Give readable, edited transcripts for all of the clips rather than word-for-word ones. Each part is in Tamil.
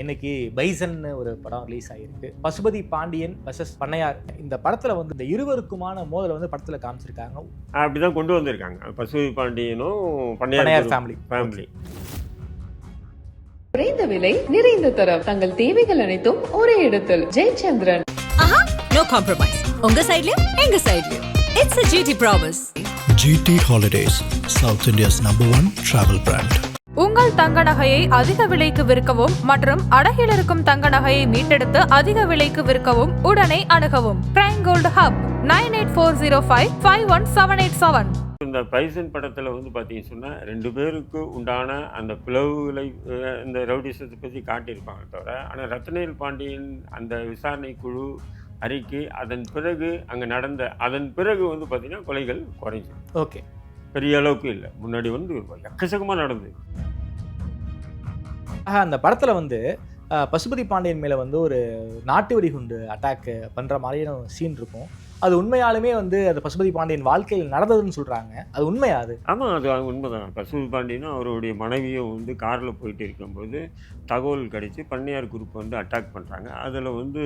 இன்னைக்கு பைசன்னு ஒரு படம் ரிலீஸ் ஆகிருக்கு. பசுபதி பாண்டியன் வெர்சஸ் பண்ணையார். இந்த படத்துல வந்து இந்த இருவருக்குமான மோதலை வந்து படத்துல காமிச்சிருக்காங்க. அப்படிதான் கொண்டு வந்திருக்காங்க. பசுபதி பாண்டியனும் பண்ணையார் ஃபேமிலி. குறைந்த விலை நிறைந்த தரம் தங்கள் தேவைகள் அனைத்தும் ஒரே இடத்தில். ஜெயச்சந்திரன். No compromise. உங்க சைடுலயும் எங்க சைடுலயும். It's a GT promise. GT Holidays, South India's #1 travel brand. உங்கள் தங்க நகையை அதிக விலைக்கு விற்கவும் மற்றும் அடகில் இருக்கும் தங்க நகையை மீட்டெடுத்து அதிக விலைக்கு விற்கவும் உடனே அணுகவும். Prime gold hub 9840551787. இந்த பைசன் படத்துல வந்து பாத்தீங்கன்னு சொன்னா 2 பேருக்கு உண்டான அந்த பிளவுகளை இந்த ரவுடிசத்தை பத்தி காட்டியிருப்பாங்க தவிர, ஆனால் ரத்னவேல் பாண்டியன் அந்த விசாரணை குழு அறிக்கை அதன் பிறகு அங்கே அதன் பிறகு வந்து பார்த்தீங்கன்னா கொலைகள் குறைஞ்சி ஓகே பெரிய அளவுக்கு இல்லை. முன்னாடி வந்து எக்கச்சக்கமாக நடந்தது. அந்த படத்தில் வந்து பசுபதி பாண்டியன் மேலே வந்து ஒரு நாட்டு வெடிகுண்டு அட்டாக் பண்ணுற மாதிரியான சீன் இருக்கும். அது உண்மையாலுமே வந்து அது பசுபதி பாண்டியன் வாழ்க்கையில் நடந்ததுன்னு சொல்கிறாங்க. அது உண்மையா? அது ஆமாம், அது உண்மைதான். பசுபதி பாண்டியனும் அவருடைய மனைவியும் வந்து காரில் போயிட்டு இருக்கும்போது தகவல் கிடைச்சி பண்ணையார் குரூப் வந்து அட்டாக் பண்ணுறாங்க. அதில் வந்து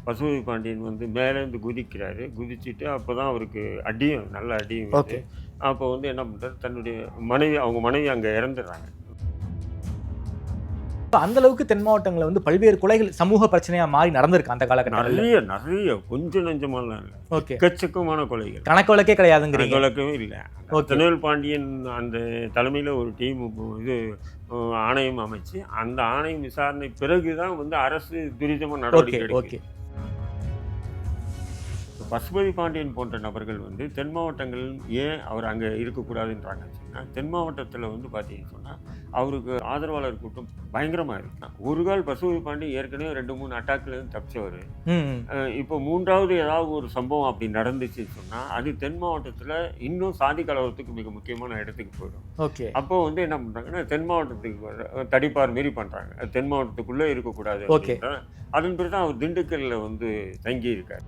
பசுபதி பாண்டியன் வந்து மேலேருந்து குதிக்கிறாரு. குதிச்சுட்டு அப்போ தான் அவருக்கு அடியும், நல்ல அடியும். ஓகே. அப்போ வந்து என்ன பண்ணுறாரு, தன்னுடைய அவங்க மனைவி அங்கே இறந்துடுறாங்க. அந்த அளவுக்கு தென் மாவட்டங்களில் வந்து பல்வேறு கொலைகள் சமூக பிரச்சனையா மாறி நடந்திருக்கு அந்த காலகட்டத்தில். நிறைய கொஞ்சம் நெஞ்சமெல்லாம் இல்லை, ஓகே, எக்கச்சக்கமான கொலைகள். கணக்கு வழக்கே கிடையாதுங்கிறீங்க? கணக்கு வழக்கமே இல்லை. ரத்னவேல் பாண்டியன் அந்த தலைமையில் ஒரு டீம் இது ஆணையம் அமைச்சு அந்த ஆணையம் விசாரணை பிறகுதான் வந்து அரசு துரிதமாக நடவடிக்கை எடுக்கும். பசுபதி பாண்டியன் போன்ற நபர்கள் வந்து தென் மாவட்டங்கள் ஏன் அவர் அங்கே இருக்கக்கூடாதுன்றாங்க சொன்னால், தென் மாவட்டத்தில் வந்து பார்த்தீங்கன்னு சொன்னால் அவருக்கு ஆதரவாளர் கூட்டம் பயங்கரமாக இருக்கு. ஒரு கால் பசுபதி பாண்டியன் ஏற்கனவே 2-3 அட்டாக்லேருந்து தப்பிச்சவர். இப்போ 3வது ஏதாவது ஒரு சம்பவம் அப்படி நடந்துச்சுன்னு சொன்னால் அது தென் மாவட்டத்தில் இன்னும் சாதி கலவரத்துக்கு மிக முக்கியமான இடத்துக்கு போயிடும். ஓகே. அப்போ வந்து என்ன பண்ணுறாங்கன்னா, தென் மாவட்டத்துக்கு தடிப்பார் மாரி பண்ணுறாங்க. தென் மாவட்டத்துக்குள்ளே இருக்கக்கூடாது. ஓகே. அதன் பிறகு தான் அவர் திண்டுக்கல்லில் வந்து தங்கி இருக்கார்.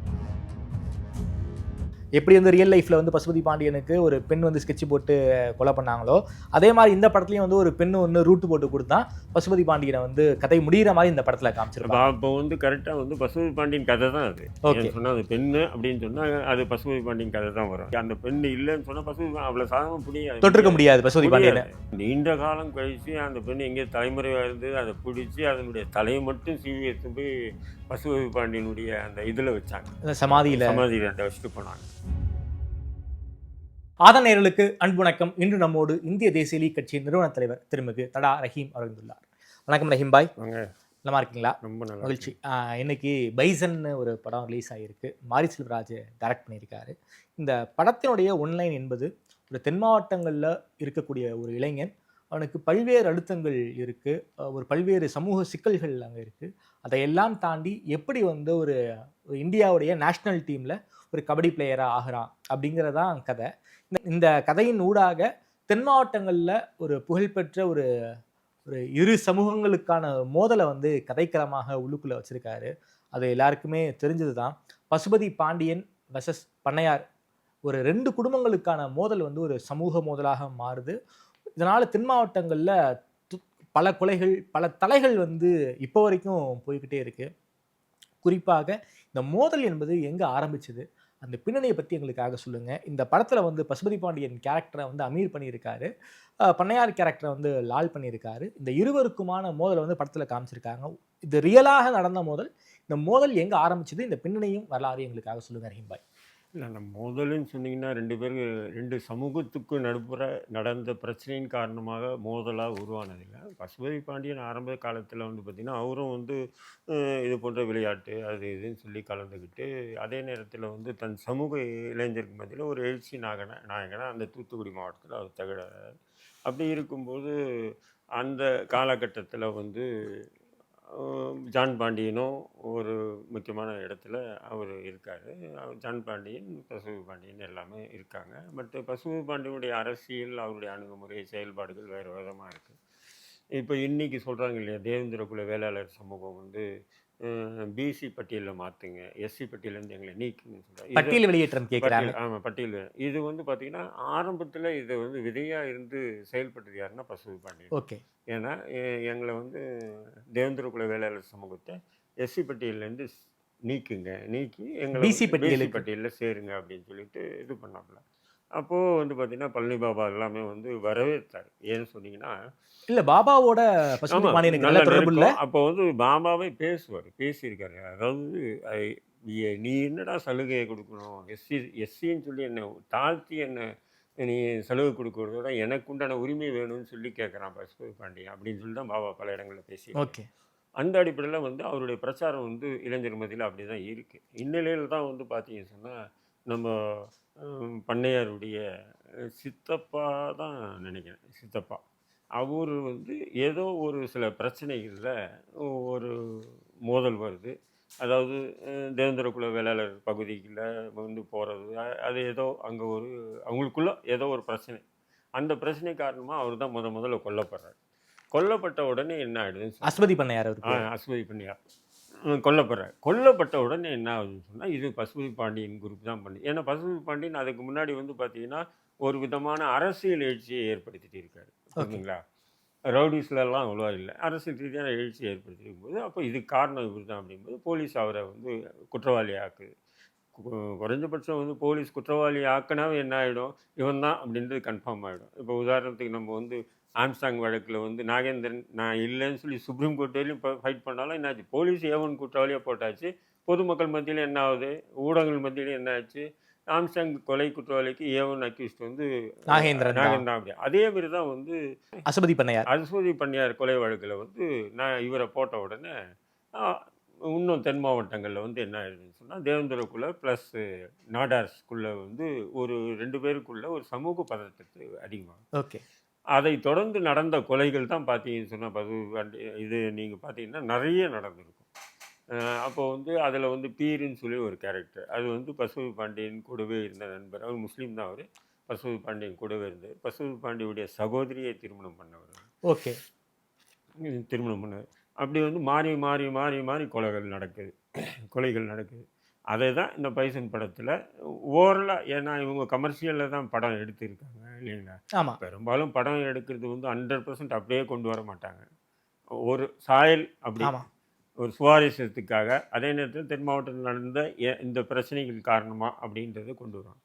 எப்படி வந்து ரியல் லைஃப்பில் வந்து பசுபதி பாண்டியனுக்கு ஒரு பெண் வந்து ஸ்கெட்ச் போட்டு கொலை பண்ணாங்களோ, அதே மாதிரி இந்த படத்துலையும் வந்து ஒரு பெண்ணு ஒன்று ரூட்டு போட்டு கொடுத்தா பசுபதி பாண்டியனை வந்து கதை முடிகிற மாதிரி இந்த படத்தில் காமிச்சிருப்பாங்க. அப்போ வந்து கரெக்டாக வந்து பசுபதி பாண்டியன் கதை தான் அது. ஓகே. சொன்னால் அது பெண்ணு அப்படின்னு சொன்னால் அது பசுபதி பாண்டியன் கதை தான் வரும். அந்த பெண்ணு இல்லைன்னு சொன்னால் பசுபதி அவ்வளோ சாதமாக புரியாது, தொட்டிருக்க முடியாது பசுபதி பாண்டியனை. நீண்ட காலம் கழித்து அந்த பெண்ணு எங்கேயோ தலைமுறையாக இருந்து அதை பிடிச்சி அதனுடைய தலையை மட்டும் சீவி எடுத்து போய் பசுபதி பாண்டியனுடைய அந்த இதில் வச்சாங்க, சமாதியில் அந்த வச்சுட்டு போனாங்க. ஆதநேயர்களுக்கு அன்பு வணக்கம். இன்று நம்மோடு இந்திய தேசிய லீக் கட்சியின் நிறுவன தலைவர் திருமிகு தடா ரஹீம் அவர்களுள்ளார். வணக்கம் ரஹீம் பாய். நல்லா இருக்கீங்களா? ரொம்ப நல்ல மகிழ்ச்சி. இன்னைக்கு பைசன்னு ஒரு படம் ரிலீஸ் ஆகியிருக்கு. மாரி செல்வராஜ் டைரக்ட் பண்ணியிருக்காரு. இந்த படத்தினுடைய ஒன்லைன் என்பது ஒரு தென் மாவட்டங்களில் இருக்கக்கூடிய ஒரு இளைஞன், அவனுக்கு பல்வேறு அழுத்தங்கள் இருக்குது, ஒரு பல்வேறு சமூக சிக்கல்கள் அங்கே இருக்குது. அதையெல்லாம் தாண்டி எப்படி வந்து ஒரு இந்தியாவுடைய நேஷ்னல் டீமில் ஒரு கபடி பிளேயராக ஆகிறான் அப்படிங்கிறதான் கதை. இந்த கதையின் ஊடாக தென் மாவட்டங்களில் ஒரு புகழ்பெற்ற ஒரு இரு சமூகங்களுக்கான மோதலை வந்து கதைக்களமாக உள்ளுக்குள்ளே வச்சுருக்காரு. அது எல்லாருக்குமே தெரிஞ்சது தான். பசுபதி பாண்டியன் வெர்சஸ் பண்ணையார், ஒரு 2 குடும்பங்களுக்கான மோதல் வந்து ஒரு சமூக மோதலாக மாறுது. இதனால் தென் மாவட்டங்களில் பல கொலைகள், பல தலைகள் வந்து இப்போ வரைக்கும் போய்கிட்டே இருக்குது. குறிப்பாக இந்த மோதல் என்பது எங்கே ஆரம்பிச்சது, அந்த பின்னணியை பற்றி எங்களுக்காக சொல்லுங்கள். இந்த படத்தில் வந்து பசுபதி பாண்டியன் கேரக்டரை வந்து அமீர் பண்ணியிருக்காரு, பண்ணையார் கேரக்டரை வந்து லால் பண்ணியிருக்காரு. இந்த இருவருக்குமான மோதலை வந்து படத்தில் காமிச்சிருக்காங்க. இது ரியலாக நடந்த மோதல். இந்த மோதல் எங்கே ஆரம்பிச்சது, இந்த பின்னணியும் வரலாறு எங்களுக்காக சொல்லுங்கள் ரஹீம் பாய். இல்லை, நம்ம மோதல்னு சொன்னீங்கன்னா 2 சமூகத்துக்கு நடுப்புற நடந்த பிரச்சனையின் காரணமாக மோதலாக உருவானதில்லை. பசுபதி பாண்டியன் ஆரம்ப காலத்தில் வந்து பார்த்திங்கன்னா அவரும் வந்து இது போன்ற விளையாட்டு அது இதுன்னு சொல்லி கலந்துக்கிட்டு, அதே நேரத்தில் வந்து தன் சமூக இளைஞருக்கு மத்தியில் ஒரு எழுச்சி நாயகனாக அந்த தூத்துக்குடி மாவட்டத்தில் அவர் திகழறார். அப்படி இருக்கும்போது அந்த காலகட்டத்தில் வந்து ஜான் பாண்டியனும் ஒரு முக்கியமான இடத்துல அவர் இருக்கார். ஜான் பாண்டியன், பசுபதி பாண்டியன் எல்லாமே இருக்காங்க. பட் பசுபதி பாண்டியனுடைய அரசியல், அவருடைய அணுகுமுறை, செயல்பாடுகள் வேறு விதமாக இருக்குது. இப்போ இன்றைக்கி சொல்கிறாங்க இல்லையா, தேவேந்திர குல வேளாளர் சமூகம் வந்து பிசி பட்டியலில் மாற்றுங்க, எஸ்சி பட்டியலேருந்து எங்களை நீக்குங்கன்னு சொல்கிறார். இது பட்டியல் வெளியேற்றம் கேட்குறாங்க. பட்டியல், ஆமாம், பட்டியல். இது வந்து பார்த்தீங்கன்னா ஆரம்பத்தில் இதை வந்து விதையாக இருந்து செயல்பட்டது யாருன்னா பசுபதி பாண்டியன். ஓகே. ஏன்னா எங்களை வந்து தேவேந்திர குல வேளாளர் சமூகத்தை எஸ்சி பட்டியலேருந்து நீக்கி எங்களை பிசி பிசி பட்டியலுக்கு. பட்டியலில் சேருங்க அப்படின்னு சொல்லிட்டு இது பண்ணாப்புல. அப்போது வந்து பார்த்தீங்கன்னா பழனி பாபா எல்லாமே வந்து வரவேற்றார். ஏன்னு சொன்னீங்கன்னா, இல்ல பாபாவோட பசுபதி ஆமாம், பாண்டியனுக்கு நல்ல நல்ல தொடர்பு இல்ல. நெருக்கம். அப்போ வந்து பாபாவே பேசியிருக்காரு. அதாவது நீ என்னடா சலுகையை கொடுக்கணும், எஸ்சின்னு சொல்லி என்னை தாழ்த்தி என்னை நீ சலுகை கொடுக்கறத விட எனக்கு உண்டான உரிமை வேணும்னு சொல்லி கேட்குறான் பசுபதி பாண்டியன் அப்படின்னு சொல்லி தான் பாபா பல இடங்களில் பேசியிருக்காரு. ஓகே. அந்த அடிப்படையில் வந்து அவருடைய பிரச்சாரம் வந்து இளைஞர் மத்தியில் அப்படி தான் இருக்குது. இந்நிலையில் தான் வந்து பார்த்தீங்கன்னு சொன்னால் நம்ம பண்ணையாருடைய சித்தப்பா தான் நினைக்கிறேன், சித்தப்பா. அவர் வந்து ஏதோ ஒரு சில பிரச்சனைகளில் ஒரு மோதல் வருது. அதாவது தேவேந்திர குல வேளாளர் பகுதியில் வந்து போகிறது, அது ஏதோ அங்கே ஒரு அவங்களுக்குள்ள ஏதோ ஒரு பிரச்சனை. அந்த பிரச்சனை காரணமாக அவர் தான் முதல்ல கொல்லப்படுறார். கொல்லப்பட்ட உடனே என்ன ஆகிடுதுன்னு அஸ்வதி பண்ணையார் அவருக்கு. அஸ்வதி பண்ணியார் கொல்லப்படுறார். கொல்லப்பட்ட உடனே என்ன ஆகுதுன்னு சொன்னால் இது பசுபதி பாண்டியன் குரூப் தான் பண்ணி. ஏன்னா பசுபதி பாண்டியன் அதுக்கு முன்னாடி வந்து பார்த்தீங்கன்னா ஒரு விதமான அரசியல் எழுச்சியை ஏற்படுத்திட்டு இருக்காரு. ஓகேங்களா? ரவுடிஸ்லாம் அவ்வளோவா இல்லை, அரசியல் ரீதியான எழுச்சியை ஏற்படுத்திருக்கும் போது அப்போ இதுக்கு காரணம் இவர் தான் அப்படிங்கும்போது போலீஸ் அவரை வந்து குற்றவாளி ஆக்குது. குறைஞ்சபட்சம் வந்து போலீஸ் குற்றவாளி ஆக்கினாவே என்ன ஆகிடும், இவன் தான் அப்படின்றது கன்ஃபார்ம் ஆகிடும். இப்போ உதாரணத்துக்கு நம்ம வந்து ஆம்ஸ்டாங் வழக்கில் வந்து நாகேந்திரன் நான் இல்லைன்னு சொல்லி சுப்ரீம் கோர்ட் வரையும் ஃபைட் பண்ணாலும் என்னாச்சு, போலீஸ் ஏவன் குற்றவாளியாக போட்டாச்சு. பொதுமக்கள் மத்தியில் என்ன ஆகுது, ஊடகங்கள் மத்தியிலும் என்ன ஆச்சு, ஆம்ஸ்டாங் கொலை குற்றவாளிக்கு ஏவன் அக்யூஸ்ட் வந்து நாகேந்திரன் அப்படி. அதே மாதிரி தான் வந்து அஸ்வதி பண்ணையார் கொலை வழக்கில் வந்து இவரை போட்ட உடனே இன்னும் தென் மாவட்டங்களில் வந்து என்ன ஆயிடுதுன்னு சொன்னால் தேவேந்திர குல ப்ளஸ் நாடார்ஸ்குள்ளே வந்து ஒரு 2 பேருக்குள்ள ஒரு சமூக பதட்டத்து அதிகமாகும். ஓகே. அதை தொடர்ந்து நடந்த கொலைகள் தான் பார்த்தீங்கன்னு சொன்னால் இது நீங்கள் பார்த்தீங்கன்னா நிறைய நடந்திருக்கும். அப்போ வந்து அதில் வந்து பீருன்னு சொல்லி ஒரு கேரக்டர், அது வந்து பசுபதி பாண்டியன் கூடவே இருந்த நண்பர். அவர் முஸ்லீம் தான். அவர் பசுபதி பாண்டியன் கூடவே இருந்தார். பசுபதி பாண்டியுடைய சகோதரியை திருமணம் பண்ணவர். ஓகே. திருமணம் பண்ணவர். அப்படி வந்து மாறி மாறி மாறி மாறி கொலைகள் நடக்குது. அதை தான் இந்த பைசன் படத்தில் ஓரலாக, ஏன்னா இவங்க கமர்ஷியலில் தான் படம் எடுத்திருக்காங்க இல்லைங்களா? ஆமாம். பெரும்பாலும் படம் எடுக்கிறது வந்து 100% அப்படியே கொண்டு வர மாட்டாங்க. ஒரு சாயல் அப்படி ஒரு சுவாரஸ்யத்துக்காக, அதே நேரத்தில் தென் மாவட்டத்தில் நடந்த இந்த பிரச்சனைகள் காரணமாக அப்படின்றத கொண்டு வருவாங்க.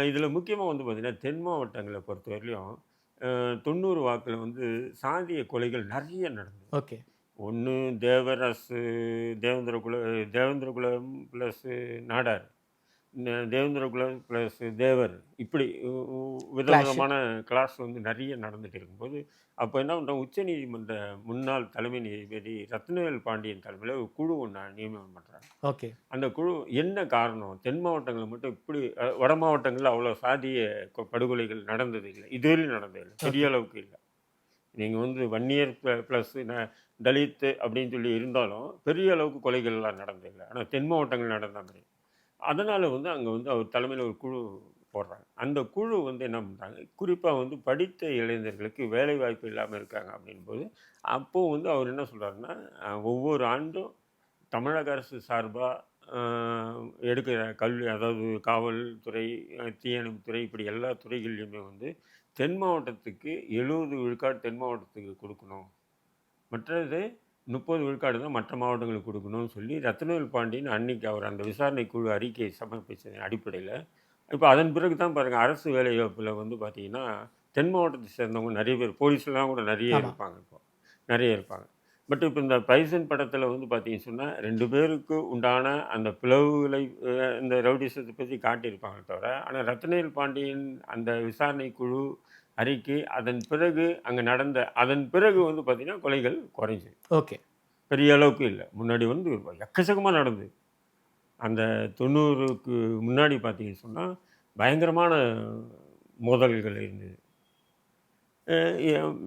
இதில் முக்கியமாக வந்து பார்த்திங்கன்னா தென் மாவட்டங்களை பொறுத்தவரையிலையும் 90 வாக்கில் வந்து சாதிய கொலைகள் நிறைய நடந்தது. ஓகே. ஒன்று தேவேந்திர குலம் ப்ளஸ் நாடார், தேவேந்திர குலம் ப்ளஸ் தேவர், இப்படி விதவிதமான கிளாஸ் வந்து நிறைய நடந்துகிட்டு இருக்கும்போது அப்போ என்ன பண்ணுறோம், உச்சநீதிமன்ற முன்னாள் தலைமை நீதிபதி ரத்னவேல் பாண்டியன் தலைமையில் ஒரு குழு ஒன்று நியமனம் பண்ணுறாங்க. ஓகே. அந்த குழு என்ன காரணம், தென் மாவட்டங்களில் மட்டும் இப்படி, வட மாவட்டங்களில் அவ்வளோ சாதிய படுகொலைகள் நடந்தது இல்லை, இதுவரையும் நடந்ததில்லை, பெரிய அளவுக்கு இல்லை. நீங்கள் வந்து வன்னியர் ப்ளஸ் தலித்து அப்படின்னு சொல்லி இருந்தாலும் பெரிய அளவுக்கு கொலைகள்லாம் நடந்ததில்லை. ஆனால் தென் மாவட்டங்கள் நடந்த மாதிரி. அதனால் வந்து அங்கே வந்து அவர் தலைமையில் ஒரு குழு போடுறாங்க. அந்த குழு வந்து என்ன பண்ணுறாங்க, குறிப்பாக வந்து படித்த இளைஞர்களுக்கு வேலை வாய்ப்பு இல்லாமல் இருக்காங்க அப்படின்போது அப்போது வந்து அவர் என்ன சொல்கிறாருன்னா, ஒவ்வொரு ஆண்டும் தமிழக அரசு சார்பாக எடுக்கிற கல்வி, அதாவது காவல்துறை, தீயணைப்புத்துறை, இப்படி எல்லா துறைகள்லையுமே வந்து தென் மாவட்டத்துக்கு 70 விழுக்காடு தென் மாவட்டத்துக்கு கொடுக்கணும், மற்றது 30 விழுக்காடு தான் மற்ற மாவட்டங்களுக்கு கொடுக்கணும்னு சொல்லி ரத்னவேல் பாண்டியன் அன்னைக்கு அவர் அந்த விசாரணை குழு அறிக்கையை சமர்ப்பித்ததன் அடிப்படையில் இப்போ அதன் பிறகு தான் பாருங்கள் அரசு வேலைவாய்ப்பில் வந்து பார்த்திங்கன்னா தென் மாவட்டத்தை சேர்ந்தவங்க நிறைய பேர், போலீஸ்லாம் கூட நிறைய இருப்பாங்க, இப்போ நிறைய இருப்பாங்க. பட் இப்போ இந்த பைசன் படத்தில் வந்து பார்த்தீங்கன்னு சொன்னால் 2 பேருக்கு உண்டான அந்த பிளவுகளை இந்த ரவுடிசத்தை பற்றி காட்டியிருப்பாங்க தவிர, ஆனால் ரத்னவேல் பாண்டியன் அந்த விசாரணை குழு அறிக்கை அதன் பிறகு அங்கே அதன் பிறகு வந்து பார்த்திங்கன்னா கொலைகள் குறைஞ்சி. ஓகே. பெரிய அளவுக்கு இல்லை. முன்னாடி வந்து எக்கச்சக்கமாக நடந்தது. அந்த 90க்கு முன்னாடி பார்த்தீங்கன்னு சொன்னால் பயங்கரமான மோதல்கள் இருந்தது.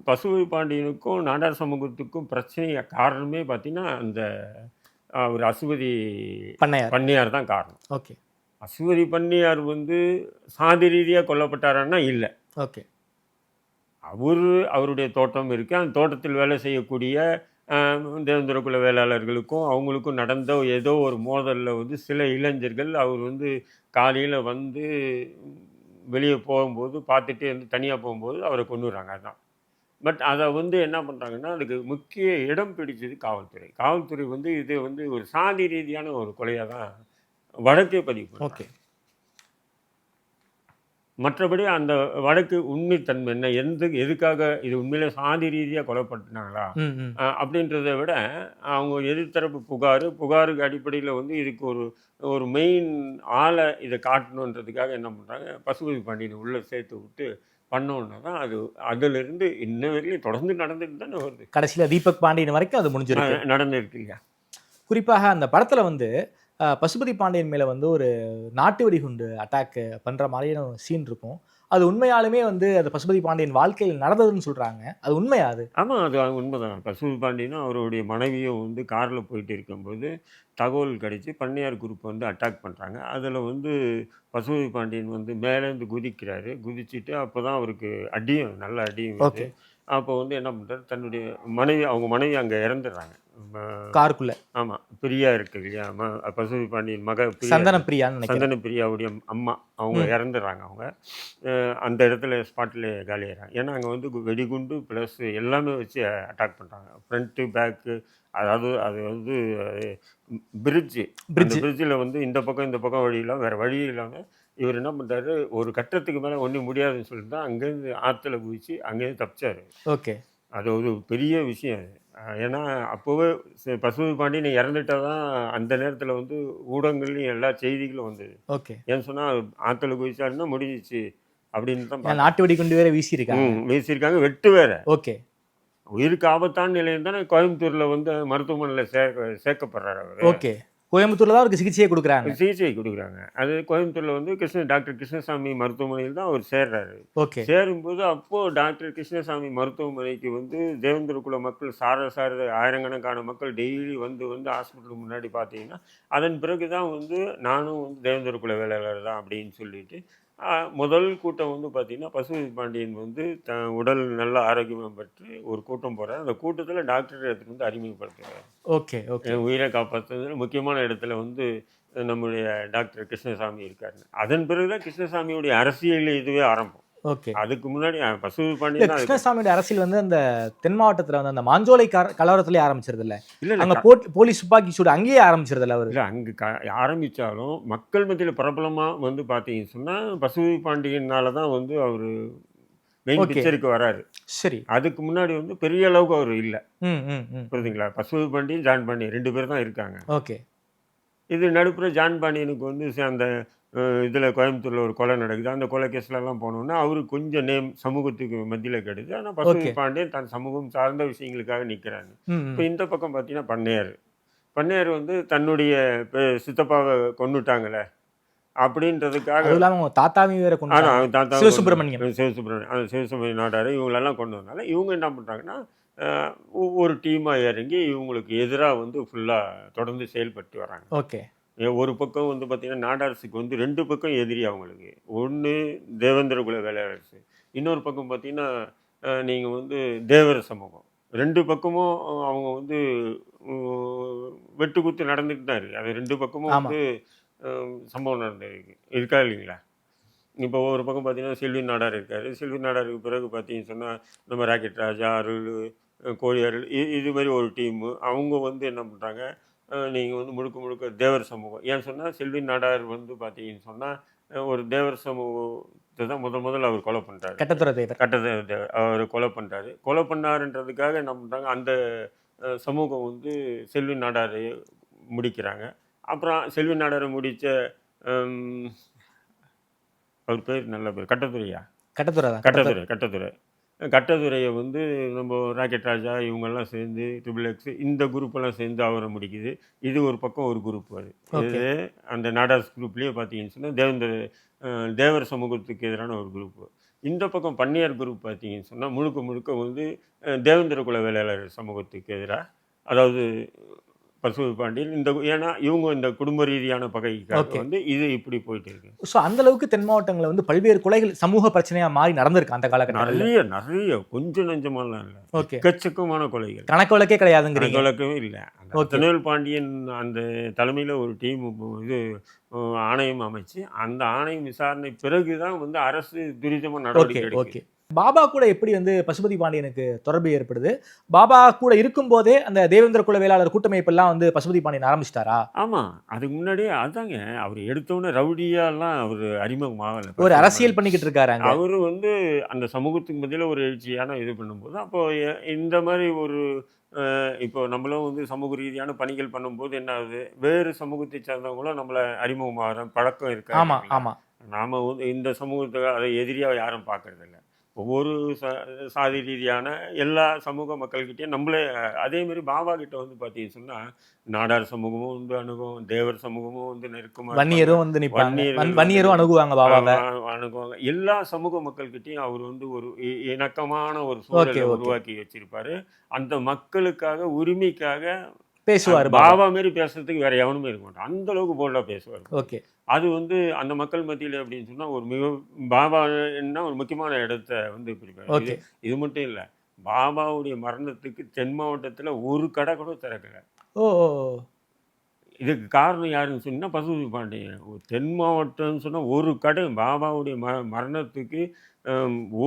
பசுபதி பாண்டியனுக்கும் நாடார் சமூகத்துக்கும் பிரச்சனை காரணமே பார்த்தீங்கன்னா அந்த ஒரு அசுவதி பண்ணையார் தான் காரணம். ஓகே. அசுவதி பண்ணையார் வந்து சாதி ரீதியாக கொல்லப்பட்டாரான்னா இல்லை. ஓகே. அவருடைய தோட்டம் இருக்குது, அந்த தோட்டத்தில் வேலை செய்யக்கூடிய தேவேந்திர குல வேளாளர்களுக்கும் அவங்களுக்கும் நடந்த ஏதோ ஒரு மோதலில் வந்து சில இளைஞர்கள் அவர் வந்து காலையில் வந்து வெளியே போகும்போது பார்த்துட்டே இருந்து தனியாக போகும்போது அவரை கொண்டுறாங்க. அதுதான். பட் அதை வந்து என்ன பண்ணுறாங்கன்னா, அதுக்கு முக்கிய இடம் பிடிச்சது காவல்துறை. காவல்துறை வந்து இது வந்து ஒரு சாதி ரீதியான ஒரு கொலையாக தான் வழக்கே பதிவு பண்ணுறாங்க. ஓகே. மற்றபடி அந்த வழக்கு உண்மைத்தன்மை என்ன, எதுக்காக இது உண்மையிலே சாதி ரீதியாக கொலைப்பட்டாங்களா ம் ம் அப்படின்றத விட அவங்க எதிர்த்தரப்பு புகாருக்கு அடிப்படையில் வந்து இதுக்கு ஒரு ஒரு மெயின் ஆளை இதை காட்டணுன்றதுக்காக என்ன பண்ணுறாங்க, பசுபதி பாண்டியனை உள்ளே சேர்த்து விட்டு பண்ணோன்னா தான் அது அதிலிருந்து இன்ன வரையிலும் தொடர்ந்து நடந்துட்டு தானே வருது. கடைசியில் தீபக் பாண்டியன் வரைக்கும் அது முடிஞ்சிருக்கு. நடந்துருக்கு இல்லையா? குறிப்பாக அந்த படத்தில் வந்து பசுபதி பாண்டியன் மேலே வந்து ஒரு நாட்டு வெடிகுண்டு அட்டாக் பண்ணுற மாதிரியான சீன் இருக்கும். அது உண்மையாலுமே வந்து அது பசுபதி பாண்டியன் வாழ்க்கையில் நடந்ததுன்னு சொல்கிறாங்க. அது உண்மையா அது? ஆமாம், அது உண்மைதான். பசுபதி பாண்டியனும் அவருடைய மனைவியும் வந்து காரில் போயிட்டு இருக்கும்போது தகவல் கிடைச்சி பண்ணையார் குரூப் வந்து அட்டாக் பண்ணுறாங்க. அதில் வந்து பசுபதி பாண்டியன் வந்து மேலேருந்து குதிக்கிறாரு. குதிச்சுட்டு அப்போ தான் அவருக்கு நல்ல அடியும் ஓகே. வருது. அப்போ வந்து என்ன பண்ணுறாரு, தன்னுடைய அவங்க மனைவி அங்கே இறந்துடுறாங்க. காருக்குள்ள ஆமாம், பிரியா இருக்கு இல்லையா, பசுபதி பாண்டியன் மக சந்தன பிரியான்னு நினைக்கிறேன். சந்தன பிரியாவுடைய அம்மா அவங்க இறந்துடுறாங்க. அவங்க அந்த இடத்துல ஸ்பாட்டில் காலியாகிறாங்க. ஏன்னா அங்கே வந்து வெடிகுண்டு ப்ளஸ் எல்லாமே வச்சு அட்டாக் பண்ணுறாங்க. ஃப்ரண்ட்டு பேக்கு, அதாவது அது வந்து பிரிட்ஜு. அந்த பிரிட்ஜில் வந்து இந்த பக்கம் வழி இல்லாமல் வேறு வழி இல்லாமல் இவர் என்ன பண்ணுறாரு, ஒரு கட்டத்துக்கு மேலே ஒன்றும் முடியாதுன்னு சொல்லிட்டு தான் அங்கேருந்து ஆற்றுல குதிச்சு அங்கேருந்து தப்பிச்சார். ஓகே. அது ஒரு பெரிய விஷயம் அது. ஏன்னா அப்போவே பசுபதி பாண்டியன் இறந்துட்டா தான் அந்த நேரத்தில் வந்து ஊடகங்கள்லையும் எல்லா செய்திகளும் வந்தது. ஓகே. ஏன்னு சொன்னால் ஆற்றுல குதிச்சாருன்னா முடிஞ்சிச்சு அப்படின்னு தான் நாட்டு வெடிகுண்டு வேற வீசியிருக்காங்க. வீசியிருக்காங்க. வெட்டு வேற. ஓகே. உயிருக்கு ஆபத்தான நிலையம் தானே கோயம்புத்தூரில் வந்து மருத்துவமனையில் சேர்க்கப்படுறாரு அவர். ஓகே. கோயம்புத்தூர்ல தான் அவருக்கு சிகிச்சையை கொடுக்குறாங்க. சிகிச்சை கொடுக்குறாங்க. அது கோயம்புத்தூரில் வந்து டாக்டர் கிருஷ்ணசாமி மருத்துவமனையில் தான் அவர் சேர்றாரு. ஓகே. சேரும்போது அப்போது டாக்டர் கிருஷ்ணசாமி மருத்துவமனைக்கு வந்து தேவேந்திர குல மக்கள் ஆயிரக்கணக்கான மக்கள் டெய்லி வந்து ஹாஸ்பிட்டலுக்கு முன்னாடி பார்த்தீங்கன்னா, அதன் பிறகு தான் வந்து நானும் வந்து தேவேந்திர குல வேளாளர் தான் அப்படின்னு சொல்லிட்டு முதல் கூட்டம் வந்து பார்த்தீங்கன்னா, பசுபதி பாண்டியன் வந்து உடல் நல்ல ஆரோக்கியமாக பெற்று ஒரு கூட்டம் போகிறார். அந்த கூட்டத்தில் டாக்டர் எடுத்துகிட்டு வந்து அறிமுகப்படுத்துகிறார். ஓகே. ஓகே. உயிரை காப்பாற்றுறதுல முக்கியமான இடத்துல வந்து நம்முடைய டாக்டர் கிருஷ்ணசாமி இருக்காரு. அதன் பிறகு தான் கிருஷ்ணசாமியுடைய அரசியல் இதுவே ஆரம்பம். ஓகே. அதுக்கு முன்னாடி பசுபதி இல்ல, பாண்டியன் தான் கிருஷ்ணசாமியோட அரசியல் வந்து அந்த தென் மாவட்டத்துல வந்து அந்த மாஞ்சோலை கலவரத்திலே ஆரம்பிச்சிருது இல்ல? இல்லை அங்க போலீஸ் துப்பாக்கி சூடு அங்கேயே ஆரம்பிச்சிருது இல்ல அவரு? இல்லை அங்கே ஆரம்பித்தாலும் மக்கள் மத்தியில் பிரபலமாக வந்து பார்த்தீங்கன்னு சொன்னால் பசுபதி பாண்டியனால தான் வந்து அவர் மெயின் ஓகே. பிக்சருக்கு வராரு. சரி. அதுக்கு முன்னாடி வந்து பெரிய அளவுக்கு அவர் இல்லை. ம் ம் ம். புரியுதுங்களா? பசுபதி பாண்டியன், ஜான் பாண்டியன் 2 பேர் தான் இருக்காங்க. ஓகே. இது நடுப்புற ஜான் பாண்டியனுக்கு வந்து அந்த இதில் கோயம்புத்தூரில் ஒரு கொலை நடக்குது. அந்த கொலை கேஸ்லலாம் போனோன்னா அவருக்கு கொஞ்சம் நேம் சமூகத்துக்கு மத்தியில் கெடுது. ஆனால் பசுபதி ஓகே. பாண்டியன் தன் சமூகம் சார்ந்த விஷயங்களுக்காக நிற்கிறாங்க. ம் இப்போ ம். இந்த பக்கம் பார்த்தீங்கன்னா பண்ணையார் வந்து தன்னுடைய சித்தப்பாவை கொன்னுட்டாங்களே அப்படின்றதுக்காக, அதுவும் இல்லாம அவங்க தாத்தாவையும் வேற கொண்டு ஆனால் அவன் தாத்தா சிவசுப்பிரமணியம். சிவசுப்பிரமணியம் நாடார் இவங்களெல்லாம் கொண்டு வந்தால இவங்க என்ன பண்ணுறாங்கன்னா, ஒரு டீமாக இறங்கி இவங்களுக்கு எதிராக வந்து ஃபுல்லாக தொடர்ந்து செயல்பட்டு வராங்க. ஓகே. ஒரு பக்கம் வந்து பார்த்தீங்கன்னா நாடார்ஸுக்கு வந்து 2 பக்கம் எதிரி அவங்களுக்கு. ஒன்று தேவேந்திர குல வேளாளர்ஸ், இன்னொரு பக்கம் பார்த்தீங்கன்னா நீங்கள் வந்து தேவர் சமூகம். 2 பக்கமும் அவங்க வந்து வெட்டு குத்து நடந்துட்டு தான் இருக்குது. அது 2 பக்கமும் ஆமா. வந்து சம்பவம் நடந்திருக்கு இருக்கா இல்லைங்களா? இப்போ ஒரு பக்கம் பார்த்தீங்கன்னா செல்வி நாடார் இருக்கார். செல்வி நாடாருக்கு பிறகு பார்த்தீங்கன்னு சொன்னால் நம்ம ராக்கெட் ராஜா, அருள், கோழி அருள், இது மாதிரி ஒரு டீமு. அவங்க வந்து என்ன பண்ணுறாங்க, நீங்கள் வந்து முழுக்க தேவர் சமூகம். ஏன்னு சொன்னால் செல்வி நாடார் வந்து பார்த்தீங்கன்னு சொன்னால் ஒரு தேவர் சமூகத்தை தான் முதல்ல அவர் கொலை பண்ணுறாரு. கட்டத்துறை தேவர். தேவர் அவர் கொலை பண்ணுறாரு. கொலை பண்ணாருன்றதுக்காக என்ன பண்ணுறாங்க, அந்த சமூகம் வந்து செல்வி நாடாரை முடிக்கிறாங்க. அப்புறம் செல்வி நாடாரை முடித்த அவர் பேர் நல்ல பேர் கட்டத்துறையா? கட்டத்துறை தான். கட்டத்துறையை வந்து நம்ம ராக்கெட் ராஜா இவங்கெல்லாம் சேர்ந்து XXX இந்த குரூப்பெல்லாம் சேர்ந்து அவரை முடிக்குது. இது ஒரு பக்கம் ஒரு குரூப். அது இது அந்த நாடார்ஸ் குரூப்லேயே பார்த்தீங்கன்னு சொன்னால் தேவர் சமூகத்துக்கு எதிரான ஒரு குரூப்பு. இந்த பக்கம் பண்ணையார் குரூப் பார்த்தீங்கன்னு சொன்னால் முழுக்க வந்து தேவேந்திர குல வேளாளர் சமூகத்துக்கு எதிராக, அதாவது பசுபதி பாண்டியன் ஏன்னா இவங்க இந்த குடும்ப ரீதியான பகைக்காக Okay. வந்து இது இப்படி போயிட்டு இருக்கு. ஸோ அந்த அளவுக்கு தென் மாவட்டங்களில் வந்து பல்வேறு கொலைகள் சமூக பிரச்சனையா மாறி நடந்திருக்கு அந்த காலகட்டத்தில். நிறைய நிறைய கொஞ்சம் நெஞ்சமெல்லாம் இல்லை, ஓகே, எக்கச்சக்கமான கொலைகள். கணக்கு வழக்கே கிடையாதுங்கிறீங்க. கணக்கு இல்லை. அந்த Okay. ரத்தனவேல் பாண்டியன் அந்த தலைமையில் ஒரு டீம் இது ஆணையம் அமைச்சு அந்த ஆணையம் விசாரணை பிறகுதான் வந்து அரசு துரிதமாக ஓகே நடவடிக்கை ஓகே. எடுக்குது. பாபா கூட எப்படி வந்து பசுபதி பாண்டியனுக்கு தொடர்பு ஏற்படுது? பாபா கூட இருக்கும்போதே அந்த தேவேந்திர குல வேளாளர் கூட்டமைப்பெல்லாம் வந்து பசுபதி பாண்டியன் ஆரம்பிச்சிட்டாரா? ஆமாம், அதுக்கு முன்னாடியே அதாங்க அவர் எடுத்தோன்னே ரவுடியாலாம் அவர் அறிமுகமாகலை. ஒரு அரசியல் பண்ணிக்கிட்டு இருக்காரு. அவர் வந்து அந்த சமூகத்துக்கு மத்தியில் ஒரு எழுச்சியான இது பண்ணும்போது அப்போ இந்த மாதிரி ஒரு இப்போ நம்மளும் வந்து சமூக ரீதியான பணிகள் பண்ணும்போது என்ன ஆகுது, வேறு சமூகத்தை சேர்ந்தவங்களும் நம்மளை அறிமுகமாகிற பழக்கம் இருக்கா? ஆமா ஆமா. நாம் வந்து இந்த சமூகத்தை அதை எதிரியாக யாரும் பார்க்கறதில்ல. ஒவ்வொரு சாதி ரீதியான எல்லா சமூக மக்கள்கிட்டையும் நம்மளே அதேமாரி பாபா கிட்ட வந்து பார்த்தீங்கன்னு சொன்னால் நாடார் சமூகமும் வந்து அணுகும், தேவர் சமூகமும் வந்து நெருக்கமாக, வன்னியரும் வந்து நிப்பாங்க, வன்னியரும் அணுகுவாங்க பாபாவை. அணுகுவாங்க. எல்லா சமூக மக்கள்கிட்டையும் அவர் வந்து ஒரு இணக்கமான ஒரு Okay, சூழலை okay. உருவாக்கி வச்சிருப்பாரு. அந்த மக்களுக்காக உரிமைக்காக பேசுவார் பாபா மாரி பேசுறதுக்கு வேற எவனுமே இருக்க மாட்டான். அந்த அளவுக்கு போல்டா பேசுவார். ஓகே. அது வந்து அந்த மக்கள் மத்தியில் அப்படின்னு சொன்னா ஒரு பாபான்னா ஒரு முக்கியமான இடத்த வந்து பிடிப்பார். ஓகே. இது மட்டும் இல்லை, பாபாவுடைய மரணத்துக்கு தென் மாவட்டத்தில் ஒரு கடை கூட திறக்கல. ஓ ஓ. இதுக்கு காரணம் யாருன்னு சொன்னா பசுபதி பாண்டியன். தென் மாவட்டம்னு சொன்னா ஒரு கடை பாபாவுடைய மரணத்துக்கு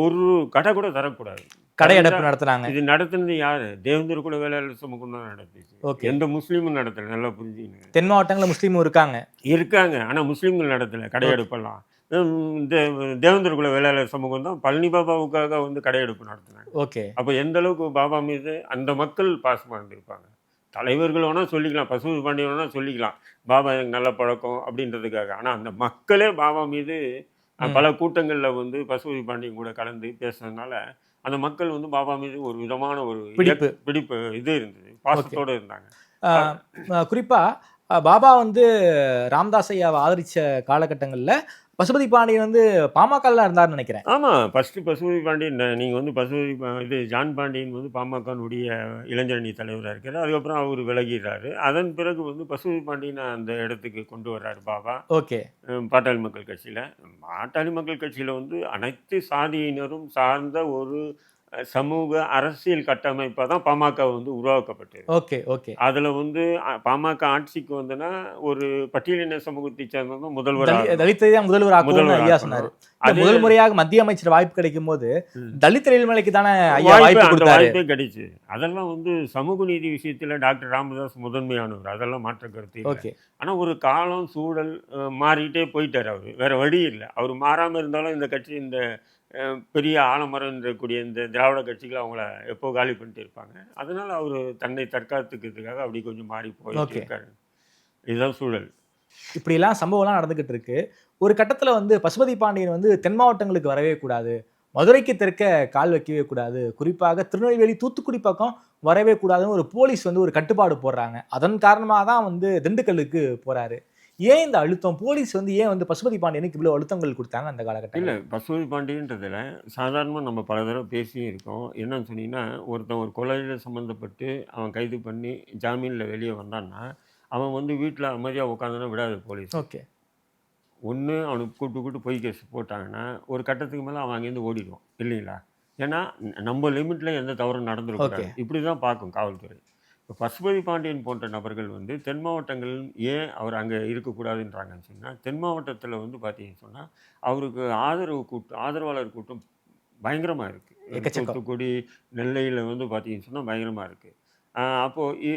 ஒரு கடை கூட தரக்கூடாது. கடையடைப்பு நடத்துனாங்க. இது நடத்துனது யாரு? தேவேந்திர குல வேளாளர் சமூகம் தான் நடத்துச்சு. ஓகே. எந்த முஸ்லீமும் நடத்தல. நல்லா புரிஞ்சுக்கங்க. தென் மாவட்டங்களில் முஸ்லீமும் இருக்காங்க. ஆனால் முஸ்லீம்கள் நடத்தலை கடையெடுப்பெல்லாம். தேவேந்திர குல வேளாளர் சமூகம் தான் பழனி பாபாவுக்காக வந்து கடையெடுப்பு நடத்தினாங்க. ஓகே. அப்போ எந்த அளவுக்கு பாபா மீது அந்த மக்கள் பாசமாக இருந்திருப்பாங்க. தலைவர்கள் வேணால் சொல்லிக்கலாம், பசுபதி பாண்டியன் வேணால் சொல்லிக்கலாம் பாபா எனக்கு நல்ல பழக்கம் அப்படின்றதுக்காக. ஆனால் அந்த மக்களே பாபா மீது பல கூட்டங்களில் வந்து பசுபதி பாண்டியன் கூட கலந்து பேசுறதுனால அந்த மக்கள் வந்து பாபா மீது ஒரு விதமான ஒரு பிடிப்பு இது இருந்தது, பாசத்தோடு இருந்தாங்க. குறிப்பா பாபா வந்து ராமதாஸ் ஐயாவை ஆதரிச்ச காலகட்டங்களில் பசுபதி பாண்டியன் வந்து பாமகல இருந்தாருன்னு நினைக்கிறேன். ஆமாம், ஃபஸ்ட்டு பசுபதி பாண்டியன் நீங்கள் வந்து இது ஜான் பாண்டியன் வந்து பாமகனுடைய இளைஞரணி தலைவராக இருக்கார். அதுக்கப்புறம் அவர் விலகிறாரு. அதன் பிறகு வந்து பசுபதி பாண்டியனை அந்த இடத்துக்கு கொண்டு வர்றாரு பாபா. ஓகே. பாட்டாளி மக்கள் கட்சியில். பாட்டாளி மக்கள் கட்சியில் வந்து அனைத்து சாதியினரும் சார்ந்த ஒரு சமூக அரசியல் கட்டமைப்பாக தான் பாமக வந்து உருவாக்கப்பட்டது. Okay okay. அதில் வந்து பாமக ஆட்சிக்கு வந்துன்னா ஒரு பட்டியலின சமூகத்தை சேர்ந்தவங்க முதல்வர் தலித்தை தான் முதல்வர் ஐயா சொன்னார். முதல் முறையாக மத்திய அமைச்சர் வாய்ப்பு கிடைக்கும் போது தலித் நிலைமைக்கு தானே ஐயா வாய்ப்பே கிடைச்சு. அதெல்லாம் வந்து சமூக நீதி விஷயத்தில் டாக்டர் ராமதாஸ் முதன்மையானவர், அதெல்லாம் மாற்ற கருத்து. ஓகே. ஆனால் ஒரு காலம் சூழல் மாறிட்டே போயிட்டார். அவர் வேற வழி இல்லை. அவர் மாறாமல் இருந்தாலும் இந்த கட்சி இந்த பெரிய ஆலமரம் இருக்கக்கூடிய இந்த திராவிட கட்சிகள் அவங்கள எப்போ காலி பண்ணிட்டு இருப்பாங்க. அதனால அவர் தன்னை தற்காத்துக்கிறதுக்காக அப்படி கொஞ்சம் மாறி போயிட்டு இருக்காரு. இதுதான் சூழல். இப்படிலாம் சம்பவம்லாம் நடந்துகிட்டு இருக்கு. ஒரு கட்டத்தில் வந்து பசுபதி பாண்டியன் வந்து தென் மாவட்டங்களுக்கு வரவே கூடாது, மதுரைக்கு தெற்க கால் வைக்கவே கூடாது, குறிப்பாக திருநெல்வேலி தூத்துக்குடி பக்கம் வரவே கூடாதுன்னு ஒரு போலீஸ் வந்து ஒரு கட்டுப்பாடு போடுறாங்க. அதன் காரணமாக தான் வந்து திண்டுக்கல்லுக்கு போறாரு. ஏன் இந்த அழுத்தம்? போலீஸ் வந்து ஏன் வந்து பசுபதி பாண்டியனுக்கு இவ்வளோ அழுத்தங்கள் கொடுத்தாங்க அந்த காலகட்டத்தில்? இல்லை, பசுபதி பாண்டியன்றதில் சாதாரணமாக நம்ம பல தடவை பேசியும் இருக்கோம். என்னன்னு சொன்னீங்கன்னா, ஒருத்தன் ஒரு கொலையில் சம்மந்தப்பட்டு அவன் கைது பண்ணி ஜாமீனில் வெளியே வந்தான்னா அவன் வந்து வீட்டில் அமைதியாக உட்காந்துன்னா விடாது போலீஸ். ஓகே. ஒன்று அவனுக்கு கூப்பிட்டு பொய் கேஸ் போட்டாங்கன்னா ஒரு கட்டத்துக்கு மேலே அவன் அங்கேருந்து ஓடிடுவான் இல்லைங்களா? ஏன்னா நம்ம லிமிட்டில் எந்த தவறும் நடந்துருக்கூடாது. இப்படி தான் பார்க்கும் காவல்துறை. இப்போ பசுபதி பாண்டியன் போன்ற நபர்கள் வந்து தென் மாவட்டங்கள் ஏன் அவர் அங்கே இருக்கக்கூடாதுன்றாங்கன்னு சொன்னால், தென் மாவட்டத்தில் வந்து பார்த்தீங்கன்னு சொன்னால் அவருக்கு ஆதரவாளர் கூட்டம் பயங்கரமாக இருக்குது. தூத்துக்குடி, நெல்லையில் வந்து பார்த்தீங்கன்னு சொன்னால் பயங்கரமாக இருக்குது. அப்போது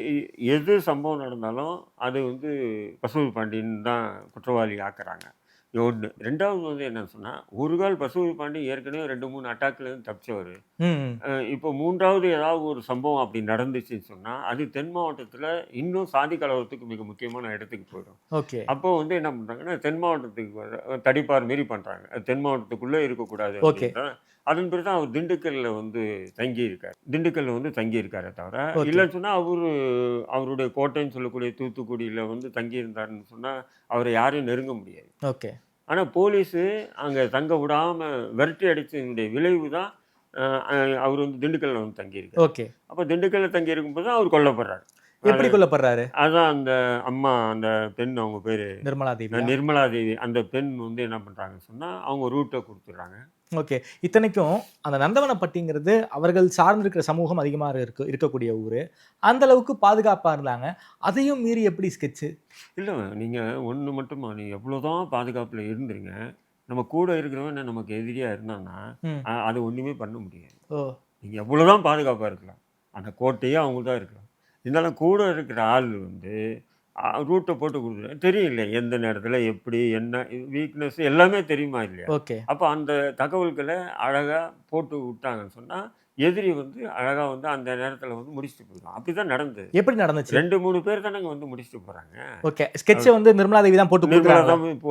எது சம்பவம் நடந்தாலும் அது வந்து பசுபதி பாண்டியன் தான் குற்றவாளி ஆக்குறாங்க. ஒன்று. ரெண்டாவது வந்து என்னன்னு சொன்னால், ஒரு கால் பசுபதி பாண்டியன் ஏற்கனவே 2-3 அட்டாக்லேருந்து தப்பிச்சவர். இப்போ மூன்றாவது ஏதாவது ஒரு சம்பவம் அப்படி நடந்துச்சுன்னு சொன்னால் அது தென் மாவட்டத்தில் இன்னும் சாதி கலவரத்துக்கு மிக முக்கியமான இடத்துக்கு போயிடும். ஓகே. அப்போ வந்து என்ன பண்ணுறாங்கன்னா, தென் மாவட்டத்துக்கு தடிப்பார் மாரி பண்ணுறாங்க. தென் மாவட்டத்துக்குள்ளே இருக்கக்கூடாது. ஓகே. அதன் பிறகு தான் அவர் திண்டுக்கல்லில் வந்து தங்கியிருக்காரே தவிர, இல்லைன்னு சொன்னால் அவருடைய கோட்டைன்னு சொல்லக்கூடிய தூத்துக்குடியில் வந்து தங்கியிருந்தாருன்னு சொன்னால் அவரை யாரையும் நெருங்க முடியாது. ஓகே. ஆனால் போலீஸு அங்கே தங்க விடாமல் விரட்டி அடித்ததுடைய விளைவு தான் அவர் வந்து திண்டுக்கல்லில் வந்து தங்கியிருக்காரு. ஓகே. அப்போ திண்டுக்கல்லில் தங்கி இருக்கும்போது தான் அவர் கொல்லப்படுறார். எப்படி கொல்லப்படுறாரு? அதான் அந்த அம்மா, அந்த பெண், அவங்க பேர் நிர்மலா தேவியா? நிர்மலா தேவி. அந்த பெண் வந்து என்ன பண்ணுறாங்கன்னு சொன்னால், அவங்க ரூட்டை கொடுத்துட்றாங்க. ஓகே. இத்தனைக்கும் அந்த நந்தவனப்பட்டிங்கிறது அவர்கள் சார்ந்திருக்கிற சமூகம் அதிகமாக இருக்கக்கூடிய ஊர். அந்த அளவுக்கு பாதுகாப்பாக இருந்தாங்க. அதையும் மீறி எப்படி ஸ்கெட்சு? இல்லை, நீங்கள் ஒன்று மட்டுமா, நீங்கள் எவ்வளோதான் பாதுகாப்பில் இருந்துருங்க, நம்ம கூட இருக்கிறவன் நமக்கு எதிரியாக இருந்தான்னா ம். அது ஒன்றுமே பண்ண முடியாது. ஓ! நீங்கள் எவ்வளோதான் பாதுகாப்பாக இருக்கலாம், அந்த கோட்டையே அவங்க தான் இருக்கலாம். இருந்தாலும் கூட இருக்கிற ஆள் வந்து ரூட்டை போட்டு கொடுத்துருவேன். தெரியல எந்த நேரத்தில் எப்படி என்ன வீக்னஸ் எல்லாமே தெரியுமா இல்லையா? ஓகே. அப்போ அந்த தகவல்களை அழகாக போட்டு விட்டாங்கன்னு சொன்னால் எதிரி வந்து அழகாக வந்து அந்த நேரத்தில் வந்து முடிச்சுட்டு போயிடும். அப்படி தான் நடந்தது. எப்படி நடந்துச்சு? 2-3 பேர் தானங்க வந்து முடிச்சுட்டு போகிறாங்க. ஓகே. ஸ்கெட்ச வந்து நிர்மலா தேவி தான் போட்டு நிர்மலா குடுக்குறாங்க. தான்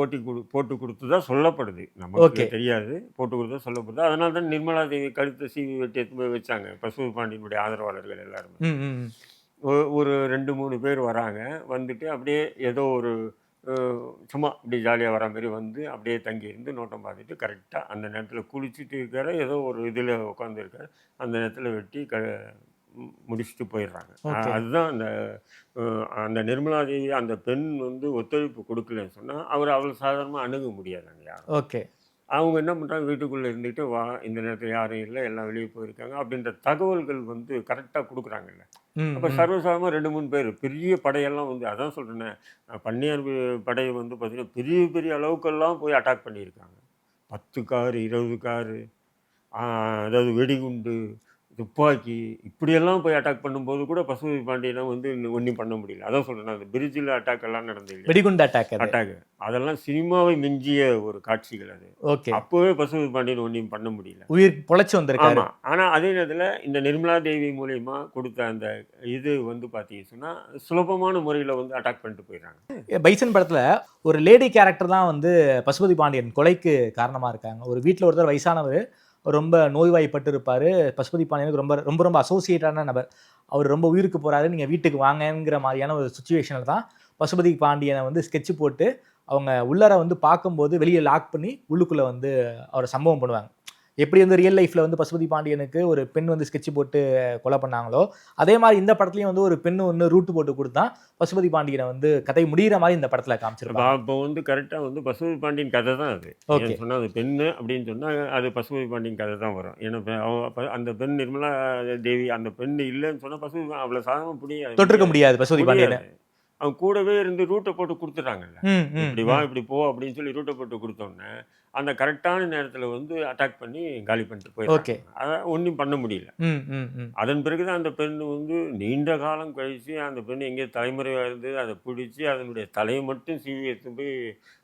போட்டு கொடுத்ததா சொல்லப்படுது. நமக்கு ஓகே. தெரியாது. போட்டு கொடுத்தா சொல்லப்படுது. அதனால தான் நிர்மலா தேவி கழுத்தை சீவி வெட்டி எடுத்து போய் வச்சாங்க பசுபதி பாண்டியனுடைய ஆதரவாளர்கள் எல்லாருமே. ம், ம். ஒரு 2-3 பேர் வராங்க. வந்துட்டு அப்படியே ஏதோ ஒரு சும்மா அப்படி ஜாலியாக வர மாதிரி வந்து அப்படியே தங்கியிருந்து நோட்டம் பார்த்துட்டு கரெக்டாக அந்த நேரத்தில் குளிச்சுட்டு இருக்காரு. ஏதோ ஒரு இதில் உட்காந்துருக்காரு. அந்த நேரத்தில் வெட்டி முடிச்சுட்டு போயிடுறாங்க. ஓகே. அதுதான் அந்த நிர்மலா தேவி அந்த பெண் வந்து ஒத்துழைப்பு கொடுக்கலன்னு சொன்னால் அவர் அவ்வளோ சாதாரணமாக அணுக முடியாதுங்க யாரும். ஓகே. அவங்க என்ன பண்ணுறாங்க, வீட்டுக்குள்ளே இருந்துட்டு வா, இந்த நேரத்தில் யாரும் இல்லை, எல்லாம் வெளியே போயிருக்காங்க அப்படின்ற தகவல்கள் வந்து கரெக்டாக கொடுக்குறாங்கல்ல. ம், அப்போ ம். சர்வசாதாரணமாக 2-3 பேர் பெரிய படையெல்லாம் வந்து, அதான் சொல்கிறேனே, பன்னியார் படை வந்து பார்த்திங்கன்னா பெரிய பெரிய அளவுக்கெல்லாம் போய் அட்டாக் பண்ணியிருக்காங்க. 10 காரு, 20 காரு, அதாவது வெடிகுண்டு, துப்பாக்கி, இப்படியெல்லாம் போய் அட்டாக் பண்ணும்போது கூட பசுபதி பாண்டியனை வந்து ஒன்றும் பண்ண முடியல. அதான் சொல்கிறேன், அந்த பிரிட்ஜில் அட்டாக் எல்லாம் நடந்தது இல்லையா? வெடிகுண்டு அட்டாக் அது. அட்டாக் அதெல்லாம் சினிமாவை மிஞ்சிய ஒரு காட்சிகள் அது. ஓகே. அப்போவே பசுபதி பாண்டியன் ஒன்றும் பண்ண முடியல. உயிர் பொழைச்சு வந்திருக்காரு. ஆமாம். ஆனால் அதே நேரத்தில் இந்த நிர்மலா தேவி மூலயமா கொடுத்த அந்த இது வந்து பார்த்தீங்கன்னு சொன்னால் சுலபமான முறையில் வந்து அட்டாக் பண்ணிட்டு போயிடுறாங்க. பைசன் படத்துல ஒரு லேடி கேரக்டர் தான் வந்து பசுபதி பாண்டியன் கொலைக்கு காரணமா இருக்காங்க. ஒரு வீட்டில் ஒருத்தர் வயசானவர் ரொம்ப நோய்வாய்ப்பட்டு இருப்பாரு. பசுபதி பாண்டியனுக்கு ரொம்ப ரொம்ப ரொம்ப அசோசியேட்டான நபர். அவர் ரொம்ப உயிருக்கு போறாரு, நீங்க வீட்டுக்கு வாங்கங்கிற மாதிரியான ஒரு சுச்சுவேஷனில் தான் பசுபதி பாண்டியனை வந்து ஸ்கெட்ச் போட்டு அவங்க உள்ளார வந்து பார்க்கும்போது வெளியே லாக் பண்ணி உள்ளுக்குள்ள வந்து அவரை சம்பவம் பண்ணுவாங்க. எப்படி வந்து ரியல் லைஃப்ல வந்து பசுபதி பாண்டியனுக்கு ஒரு பெண் வந்து ஸ்கெட்ச் போட்டு கொலை பண்ணாங்களோ, அதே மாதிரி இந்த படத்துலயும் வந்து ஒரு பெண்ணு ஒன்று ரூட்டு போட்டு கொடுத்தா பசுபதி பாண்டியனை வந்து கதை முடிகிற மாதிரி இந்த படத்துல காமிச்சிருப்பாங்க. அப்போ வந்து கரெக்டாக வந்து பசுபதி பாண்டியன் கதை தான் அது. ஓகே. ஏன்னு சொன்னால் அது பெண்ணு அப்படின்னு சொன்னால் அது பசுபதி பாண்டியன் கதை தான் வரும். ஏன்னா அந்த பெண் நிர்மலா தேவி அந்த பெண் இல்லைன்னு சொன்னால் பசுபதி அவ்வளோ சாதாரண தொட்டிருக்க முடியாது பசுபதி பாண்டியனை. அவங்க கூடவே இருந்து ரூட்டை போட்டு கொடுத்துட்றாங்கல்ல. ம், ம், இப்படி வா, இப்படி போ அப்படின்னு சொல்லி ரூட்டை போட்டு கொடுத்தோன்னே அந்த கரெக்டான நேரத்தில் வந்து அட்டாக் பண்ணி காலி பண்ணிட்டு ஓகே. போயிடுறாங்க. அதை ஒன்றும் பண்ண முடியல. ம், ம், ம். அதன் பிறகு தான் அந்த பெண் வந்து நீண்ட காலம் கழித்து அந்த பெண் எங்கேயோ தலைமுறையாக இருந்து அதை பிடிச்சி அதனுடைய தலையை மட்டும் சீவி எடுத்து போய்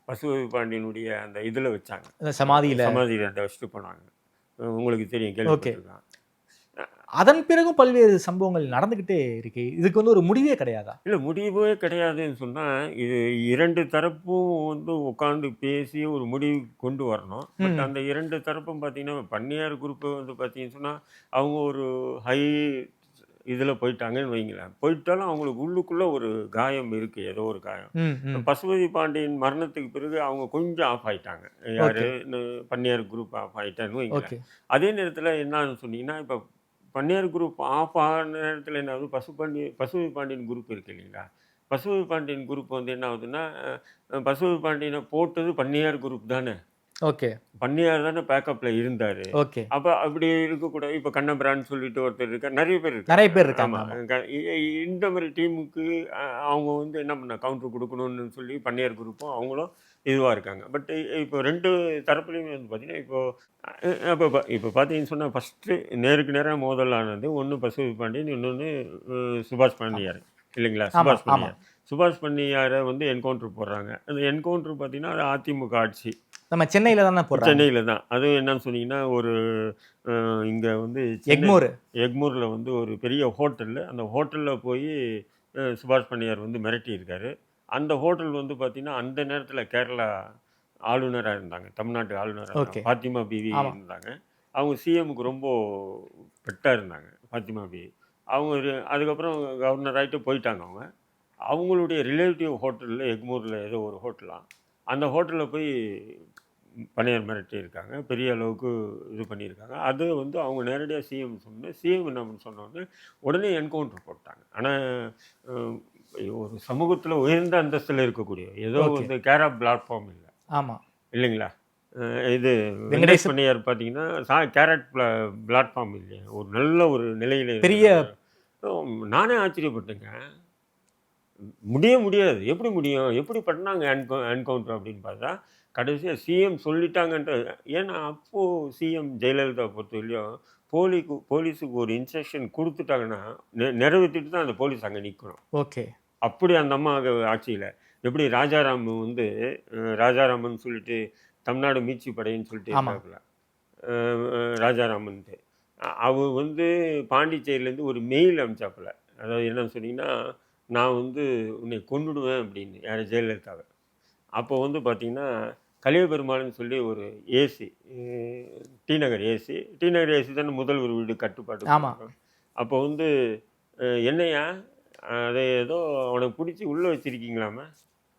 பசுபதி பாண்டியனுடைய அந்த இதில் வச்சாங்க. அந்த சமாதியில. சமாதியில் அந்த வச்சுட்டு போனாங்க. உங்களுக்கு தெரியும், ஓகே. கேள்விப்பட்டிருக்கான். அதன் பிறகும் பல்வேறு சம்பவங்கள் நடந்துகிட்டே இருக்கு. இதுக்கு வந்து ஒரு முடிவே கிடையாதா? இல்லை, முடிவே கிடையாதுன்னு சொன்னால் இது 2 தரப்பும் வந்து உட்காந்து பேசி ஒரு முடிவு கொண்டு வரணும். பட் ம். அந்த 2 தரப்பும் பார்த்தீங்கன்னா பன்னியார் குரூப்பு வந்து பார்த்தீங்கன்னு சொன்னால் அவங்க ஒரு ஹை இதில் போயிட்டாங்கன்னு வைங்களேன். போயிட்டாலும் அவங்களுக்கு உள்ளுக்குள்ளே ஒரு காயம் இருக்குது, ஏதோ ஒரு காயம். ம், ம். பசுபதி பாண்டியன் மரணத்துக்கு பிறகு அவங்க கொஞ்சம் ஆஃப் ஆயிட்டாங்க. யார்? ஓகே. பன்னியார் குரூப் ஆஃப் ஆயிட்டான்னு வைங்களேன். ஓகே. அதே நேரத்தில் என்னன்னு சொன்னீங்கன்னா, இப்போ பன்னியார் குரூப் ஆஃப் ஆன நேரத்தில் என்ன ஆகுது, பசுபதி பாண்டியன் குரூப் இருக்கு இல்லைங்களா? பசுபதி பாண்டியன் குரூப் வந்து என்ன ஆகுதுன்னா, பசுபதி பாண்டியனை போட்டது பன்னியார் குரூப் தானே. ஓகே. பன்னியார் தானே பேக்கப்பில் இருந்தார். ஓகே. அப்போ அப்படி இருக்கக்கூடாது. இப்போ கண்ணபிரான்னு சொல்லிட்டு ஒருத்தர் இருக்கார், நிறைய பேர் இருக்காங்க. நிறைய பேர் இருக்காங்க. ஆமாம். ஆமா. இந்த மாதிரி டீமுக்கு அவங்க வந்து என்ன பண்ண கவுண்டர் கொடுக்கணும்னு சொல்லி பன்னியார் குரூப்பும் அவங்களும் இதுவாக இருக்காங்க. பட் இப்போ 2 தரப்புலையுமே வந்து பார்த்தீங்கன்னா இப்போ பார்த்தீங்கன்னு சொன்னால் ஃபஸ்ட்டு நேருக்கு நேராக மோதல் ஆனது ஒன்று பசுபதி பாண்டியன், இன்னொன்று சுபாஷ் பாண்டியார் இல்லைங்களா? ஆமா, சுபாஷ் ஆமா. பாண்டியார். சுபாஷ் பாண்டியாரை வந்து என்கவுண்டர் போடுறாங்க. அந்த என்கவுண்டர் பார்த்தீங்கன்னா அது அதிமுக ஆட்சி. நம்ம சென்னையில தானே போடுறாங்க. சென்னையில் தான். அதுவும் என்னன்னு சொன்னீங்கன்னா ஒரு இங்கே வந்து எக்மோர். எக்மூரில் வந்து ஒரு பெரிய ஹோட்டலில், அந்த ஹோட்டலில் போய் சுபாஷ் பாண்டியார் வந்து மிரட்டியிருக்காரு. அந்த ஹோட்டல் வந்து பார்த்தீங்கன்னா அந்த நேரத்தில் கேரளா ஆளுநராக இருந்தாங்க, தமிழ்நாட்டு ஆளுநராக ஓகே. இருந்தாங்க, ஃபாத்திமா பிவி ஆமா. இருந்தாங்க. அவங்க சிஎம்முக்கு ரொம்ப பெட்டாக இருந்தாங்க ஃபாத்திமா பிவி. அவங்க அதுக்கப்புறம் கவர்னர் ஆகிட்டு போயிட்டாங்க அவங்க. அவங்களுடைய ரிலேட்டிவ் ஹோட்டலில் எக்மூரில் ஏதோ ஒரு ஹோட்டலாம், அந்த ஹோட்டலில் போய் பண்ணையார் மிரட்டி இருக்காங்க, பெரிய அளவுக்கு இது பண்ணியிருக்காங்க. அது வந்து அவங்க நேரடியாக சிஎம் சிஎம் என்ன சொன்னோடனே உடனே என்கவுண்டர் போட்டாங்க. ஆனால் ஒரு சமூகத்தில் உயர்ந்த அந்தஸ்தில் இருக்கக்கூடிய ஏதோ வந்து கேர் ஆஃப் பிளாட்ஃபார்ம் இல்லை. ஆமாம் இல்லைங்களா? இது வெங்கடேஷ் பண்ணையார் பார்த்தீங்கன்னா கேரட் பிளாட்ஃபார்ம் இல்லையா, ஒரு நல்ல ஒரு நிலையில் பெரிய நானே ஆச்சரியப்பட்டேங்க. முடியாது, எப்படி முடியும், எப்படி பண்ணாங்க என்கவுண்டர் அப்படின்னு பார்த்தா கடைசியாக சிஎம் சொல்லிட்டாங்கன்ற. ஏன்னா அப்போது சிஎம் ஜெயலலிதா பொறுத்தவரையிலையும் போலீஸுக்கு ஒரு இன்ஸ்ட்ரக்ஷன் கொடுத்துட்டாங்கன்னா நிறைவேற்றிட்டு தான் அந்த போலீஸ் அங்கே நிற்கணும். ஓகே. அப்படி அந்த அம்மா ஆட்சியில் எப்படி ராஜாராம் வந்து ராஜாராமன் சொல்லிட்டு தமிழ்நாடு மீட்சி படைன்னு சொல்லிட்டு இருக்காப்புல ராஜாராமன்ட்டு, அவர் வந்து பாண்டிச்சேரியிலேருந்து ஒரு மெயில் அனுப்பிச்சாப்புல. அதாவது என்னன்னு சொன்னீங்கன்னா, நான் வந்து உன்னை கொன்னுடுவேன் அப்படின்னு, யார் ஜெயலலிதாவை. அப்போ வந்து பார்த்தீங்கன்னா கலியபெருமாள்னு சொல்லி ஒரு ஏசி, டி நகர் ஏசி தானே முதல்வர் வீடு கட்டுப்பாடு. அப்போ வந்து என்னையா அதை ஏதோ அவனுக்கு பிடிச்சி உள்ளே வச்சுருக்கீங்களாமே,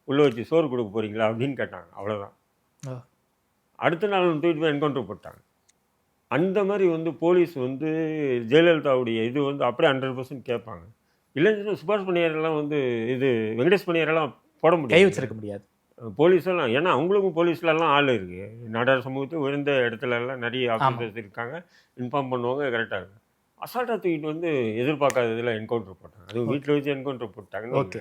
உள்ளே வச்சு சோறு கொடுக்க போகிறீங்களா அப்படின்னு கேட்டாங்க. அவ்வளோதான். அடுத்த நாள் தூக்கிட்டு போய் என்கவுண்டர் போட்டாங்க. அந்த மாதிரி வந்து போலீஸ் வந்து ஜெயலலிதாவுடைய இது வந்து அப்படியே 100% கேட்பாங்க. இல்லைன்னு சுபாஷ் பண்ணையாரெல்லாம் வந்து இது வெங்கடேஷ் பண்ணையாரெல்லாம் போட முடியாது, கை வச்சிருக்க முடியாது போலீஸெல்லாம். ஏன்னா அவங்களுக்கும் போலீஸ்லலாம் ஆள் இருக்குது. நாடார் சமூகத்துக்கு உயர்ந்த இடத்துலலாம் நிறைய ஆஃபீஸர்ஸ் இருக்காங்க, இன்ஃபார்ம் பண்ணுவாங்க, கரெக்டாக இருக்கும். அசால்ட்டாக தூக்கிட்டு வந்து எதிர்பார்க்காத இதில் என்கவுண்டர் போட்டாங்க. அதுவும் வீட்டில் வச்சு என்கவுண்டர் போட்டாங்க.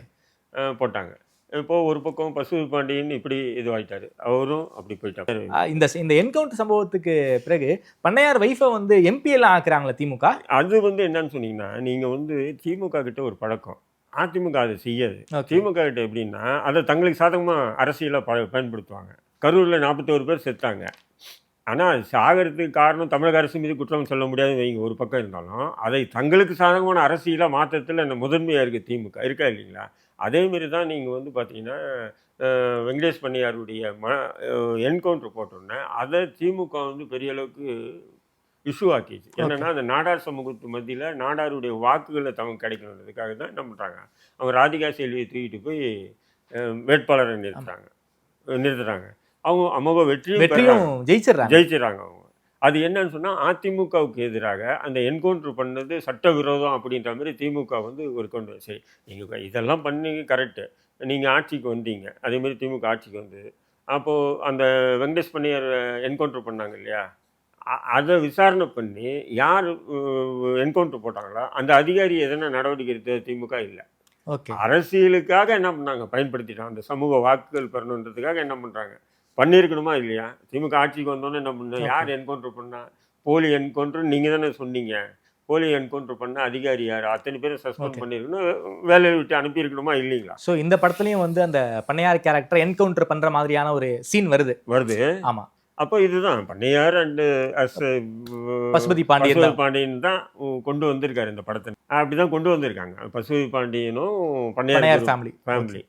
போட்டாங்க. இப்போது ஒரு பக்கம் பசுபதி பாண்டியன் இப்படி இதுவாகிட்டாரு, அவரும் அப்படி போயிட்டாரு. இந்த என்கவுண்டர் சம்பவத்துக்கு பிறகு பண்ணையார் வைஃபை வந்து எம்பி எல்லாம் ஆக்குறாங்களா திமுக? அது வந்து என்னன்னு சொன்னீங்கன்னா, நீங்கள் வந்து திமுக கிட்ட ஒரு பழக்கம், அதிமுக அதை செய்யாது. திமுக கிட்ட எப்படின்னா அதை தங்களுக்கு சாதகமாக அரசியலாக பயன்படுத்துவாங்க. கரூரில் 41 பேர் செத்தாங்க. ஆனால் சாகிறதுக்கு காரணம் தமிழக அரசு மீது குற்றம் சொல்ல முடியாதுன்னு வைங்க ஒரு பக்கம் இருந்தாலும், அதை தங்களுக்கு சாதகமான அரசியலாக மாற்றத்தில் அந்த முதன்மையாக இருக்குது திமுக, இருக்கா இல்லைங்களா? அதேமாரி தான் நீங்கள் வந்து பார்த்தீங்கன்னா வெங்கடேஷ் பண்ணையாருடைய என்கவுண்டர் போட்டோன்னே அதை திமுக வந்து பெரிய அளவுக்கு இஷ்யூ ஆக்கிச்சு. என்னென்னா அந்த நாடார் சமூகத்து மத்தியில் நாடாருடைய வாக்குகளை தமக்கு கிடைக்கணுன்றதுக்காக தான் என்ன பண்ணுறாங்க, அவங்க ராதிகா செல்வியை தூக்கிட்டு போய் வேட்பாளரை நிறுத்துறாங்க. அவங்க அமோக வெற்றியும் ஜெயிச்சிடறாங்க அவங்க. அது என்னன்னு சொன்னால் அதிமுகவுக்கு எதிராக அந்த என்கவுண்டர் பண்ணது சட்டவிரோதம் அப்படின்ற மாதிரி திமுக வந்து ஒரு கொண்டு சரி நீங்கள் இதெல்லாம் பண்ணி கரெக்டு, நீங்கள் ஆட்சிக்கு வந்தீங்க, அதேமாரி திமுக ஆட்சிக்கு வந்தது. அப்போது அந்த வெங்கடேஷ் பண்ணையார் என்கவுண்டர் பண்ணாங்க இல்லையா, அதை விசாரணை பண்ணி யார் என்கவுண்டர் போட்டாங்களோ அந்த அதிகாரி எதனா நடவடிக்கை எடுத்தது திமுக இல்லை. அரசியலுக்காக என்ன பண்ணாங்க, பயன்படுத்திட்டாங்க. அந்த சமூக வாக்குகள் பெறணுன்றதுக்காக என்ன பண்ணுறாங்க, பண்ணியிருக்கணுமா இல்லையா? திமுக ஆட்சிக்கு வந்தோன்னே என்ன பண்ண, யார் என்கவுண்டர் பண்ணா, போலி என்கவுண்டர் நீங்கள் தானே சொன்னீங்க, போலி என்கவுண்டர் பண்ண அதிகாரி யார், அத்தனை பேரும் சஸ்பெண்ட் பண்ணியிருக்கணும், வேலையை விட்டு அனுப்பியிருக்கணுமா இல்லைங்களா? ஸோ இந்த படத்துலையும் வந்து அந்த பண்ணையார் கேரக்டர் என்கவுண்டர் பண்ணுற மாதிரியான ஒரு சீன் வருது. ஆமாம். அப்போ இதுதான் பண்ணையார் அண்டு பசுபதி பாண்டியன் தான் கொண்டு வந்திருக்காரு இந்த படத்தை. அப்படிதான் கொண்டு வந்திருக்காங்க, பசுபதி பாண்டியனும் பண்ணையார் ஃபேமிலி.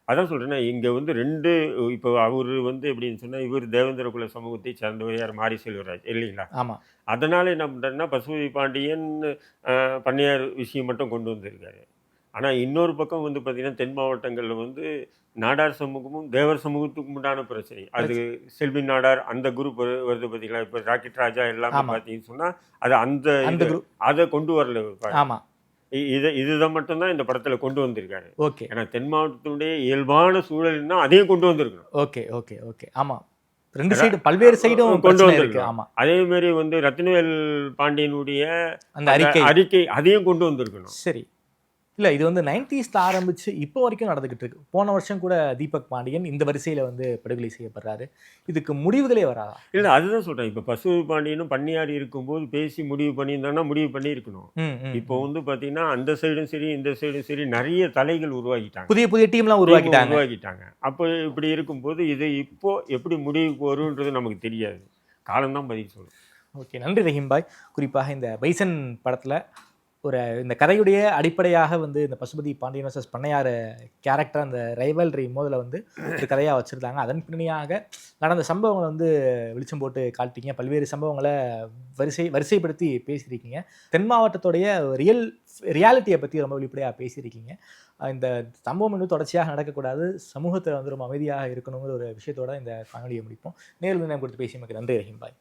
அதான் சொல்கிறேன்னா இங்கே வந்து ரெண்டு, இப்போ அவர் வந்து எப்படின்னு சொன்னால் இவர் தேவேந்திர குல சமூகத்தை சேர்ந்தவர் யார், மாரி செல்வராஜ் இல்லைங்களா? ஆமாம். அதனால் என்ன பண்ணுறாருன்னா பசுபதி பாண்டியன் பண்ணையார் விஷயம் மட்டும் கொண்டு வந்திருக்காரு. ஆனால் இன்னொரு பக்கம் வந்து பார்த்திங்கன்னா தென் மாவட்டங்களில் வந்து நாடார் சமூகமும் தேவர் சமூகத்துக்கும் உண்டான பிரச்சனை, அது செல்வி நாடார் அந்த குரூப் வருது பார்த்தீங்களா, இப்போ ராக்கெட் ராஜா எல்லாமே பார்த்தீங்கன்னு சொன்னால் அது அந்த அதை கொண்டு வரல. ஆமாம். இதுதான் மட்டும்தான் இந்த படத்தில் கொண்டு வந்திருக்காரு. ஓகே. ஏன்னா தென் மாவட்டத்தினுடைய இயல்பான சூழல்னா அதையும் கொண்டு வந்திருக்கணும். ஓகே. ஆமாம், ரெண்டு சைடு பல்வேறு சைடும் கொண்டு வந்திருக்கு. ஆமாம். அதே மாதிரி வந்து ரத்னவேல் பாண்டியனுடைய அந்த அறிக்கை அதையும் கொண்டு வந்திருக்கணும். சரி. இல்லை, இது வந்து 90s ஆரம்பித்து இப்போ வரைக்கும் நடந்துக்கிட்டு இருக்கு. போன வருஷம் கூட தீபக் பாண்டியன் இந்த வரிசையில் வந்து படுகொலை செய்யப்படுறாரு. இதுக்கு முடிவுகளே வராதா? இல்லை, அதுதான் சொல்கிறேன். இப்போ பசுபதி பாண்டியனும் பண்ணையார் இருக்கும்போது பேசி முடிவு பண்ணியிருந்தாங்கன்னா முடிவு பண்ணியிருக்கணும். இப்போ வந்து பார்த்தீங்கன்னா அந்த சைடும் சரி இந்த சைடும் சரி நிறைய தலைகள் உருவாக்கிட்டாங்க, புதிய டீம்லாம் உருவாக்கிட்டாங்க. அப்போ இப்படி இருக்கும்போது இது இப்போ எப்படி முடிவுக்கு வருன்றது நமக்கு தெரியாது, காலம்தான் பதில் சொல்லும். ஓகே, நன்றி ரஹீம் பாய். குறிப்பாக இந்த பைசன் படத்தில் ஒரு இந்த கதையுடைய அடிப்படையாக வந்து இந்த பசுபதி பாண்டியன் வர்சஸ் பண்ணையார் கேரக்டர் அந்த ரைவல்ரி மோதலை வந்து ஒரு கதையாக வச்சுருந்தாங்க. அதன் பின்னணியாக நடந்த சம்பவங்களை வந்து வெளிச்சம் போட்டு காட்டிட்டீங்க. பல்வேறு சம்பவங்களை வரிசைப்படுத்தி பேசியிருக்கீங்க. தென் மாவட்டத்துடைய ரியாலிட்டியை பற்றி ரொம்ப வெளிப்படையாக பேசியிருக்கீங்க. இந்த சம்பவம் வந்து தொடர்ச்சியாக நடக்கக்கூடாது, சமூகத்தில் வந்து ரொம்ப அமைதியாக இருக்கணுங்கிற ஒரு விஷயத்தோட இந்த காணொலியை முடிப்போம். நேரில் நேரம் கொடுத்து பேசியமைக்கு நன்றி ரஹீம் பாய்.